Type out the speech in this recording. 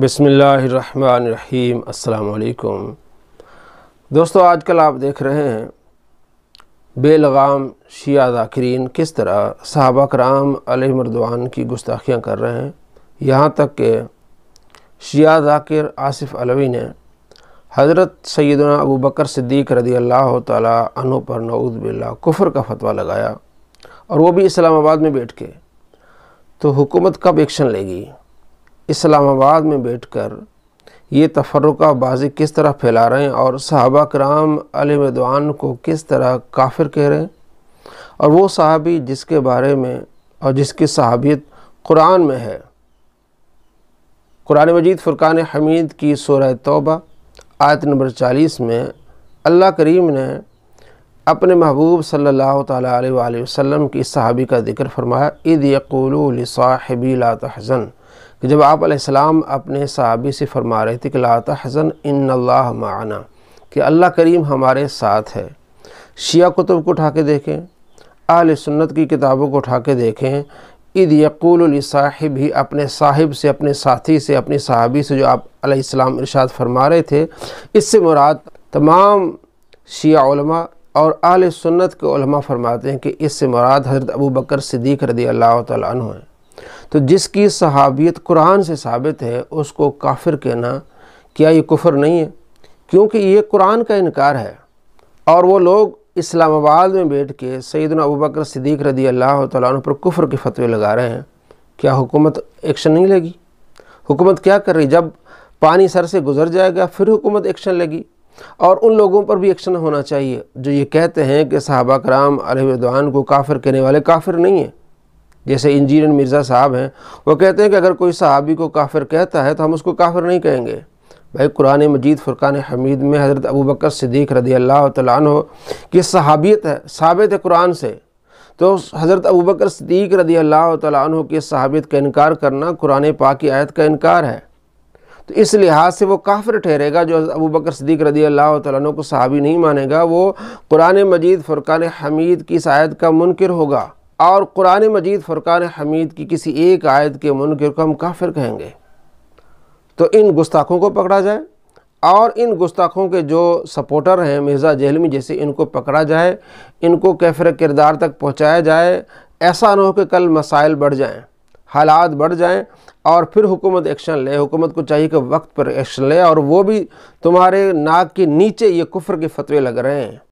بسم اللہ الرحمن الرحیم۔ السلام علیکم دوستو، آج کل آپ دیکھ رہے ہیں بے لگام شیعہ ذاکرین کس طرح صحابہ کرام علیہم رضوان کی گستاخیاں کر رہے ہیں۔ یہاں تک کہ شیعہ ذاکر آصف علوی نے حضرت سیدنا ابو بکر صدیق رضی اللہ تعالی عنہ پر نعوذ باللہ کفر کا فتویٰ لگایا، اور وہ بھی اسلام آباد میں بیٹھ کے۔ تو حکومت کب ایکشن لے گی؟ اسلام آباد میں بیٹھ کر یہ تفرقہ بازی کس طرح پھیلا رہے ہیں، اور صحابہ کرام علیہ رضوان کو کس طرح کافر کہہ رہے ہیں، اور وہ صحابی جس کے بارے میں اور جس کی صحابیت قرآن میں ہے۔ قرآن مجید فرقان حمید کی سورہ توبہ آیت نمبر 40 میں اللہ کریم نے اپنے محبوب صلی اللہ تعالیٰ علیہ وآلہ وسلم کی صحابی کا ذکر فرمایا، اذ یقول لصاحبی لا تحزن، کہ جب آپ علیہ السلام اپنے صحابی سے فرما رہے تھے کہ لا تحزن ان اللہ معنا، کہ اللہ کریم ہمارے ساتھ ہے۔ شیعہ کتب کو اٹھا کے دیکھیں، اہل سنت کی کتابوں کو اٹھا کے دیکھیں، اذ یقول لصاحب ہی، اپنے صاحب سے، اپنے ساتھی سے، اپنی صحابی سے جو آپ علیہ السلام ارشاد فرما رہے تھے، اس سے مراد تمام شیعہ علماء اور اہل سنت کے علماء فرماتے ہیں کہ اس سے مراد حضرت ابو بکر صدیق رضی اللہ تعالیٰ عنہ ہے۔ تو جس کی صحابیت قرآن سے ثابت ہے اس کو کافر کہنا کیا یہ کفر نہیں ہے؟ کیونکہ یہ قرآن کا انکار ہے، اور وہ لوگ اسلام آباد میں بیٹھ کے سیدنا ابو بکر صدیق رضی اللہ تعالیٰ عنہ پر کفر کے فتوے لگا رہے ہیں۔ کیا حکومت ایکشن نہیں لے گی؟ حکومت کیا کر رہی؟ جب پانی سر سے گزر جائے گا پھر حکومت ایکشن لے گی، اور ان لوگوں پر بھی ایکشن ہونا چاہیے جو یہ کہتے ہیں کہ صحابہ کرام علیہ رضوان کو کافر کہنے والے کافر نہیں ہیں۔ جیسے انجینئر مرزا صاحب ہیں، وہ کہتے ہیں کہ اگر کوئی صحابی کو کافر کہتا ہے تو ہم اس کو کافر نہیں کہیں گے۔ بھائی قرآن مجید فرقان حمید میں حضرت ابو بکر صدیق رضی اللہ تعالیٰ عنہ کی صحابیت ہے، ثابت ہے قرآن سے، تو حضرت ابو بکر صدیق رضی اللہ تعالیٰ عنہ کی صحابیت کا انکار کرنا قرآن پاک کی آیت کا انکار ہے۔ تو اس لحاظ سے وہ کافر ٹھہرے گا جو ابو بکر صدیق رضی اللہ تعالیٰ عنہ کو صحابی نہیں مانے گا، وہ قرآن مجید فرقان حمید کی اس آیت کا منکر ہوگا، اور قرآن مجید فرقان حمید کی کسی ایک آیت کے منکر کو ہم کافر کہیں گے۔ تو ان گستاخوں کو پکڑا جائے، اور ان گستاخوں کے جو سپورٹر ہیں مرزا جہلمی جیسے، ان کو پکڑا جائے، ان کو کیفر کردار تک پہنچایا جائے۔ ایسا نہ ہو کہ کل مسائل بڑھ جائیں، حالات بڑھ جائیں، اور پھر حکومت ایکشن لے۔ حکومت کو چاہیے کہ وقت پر ایکشن لے، اور وہ بھی تمہارے ناک کے نیچے یہ کفر کے فتوے لگ رہے ہیں۔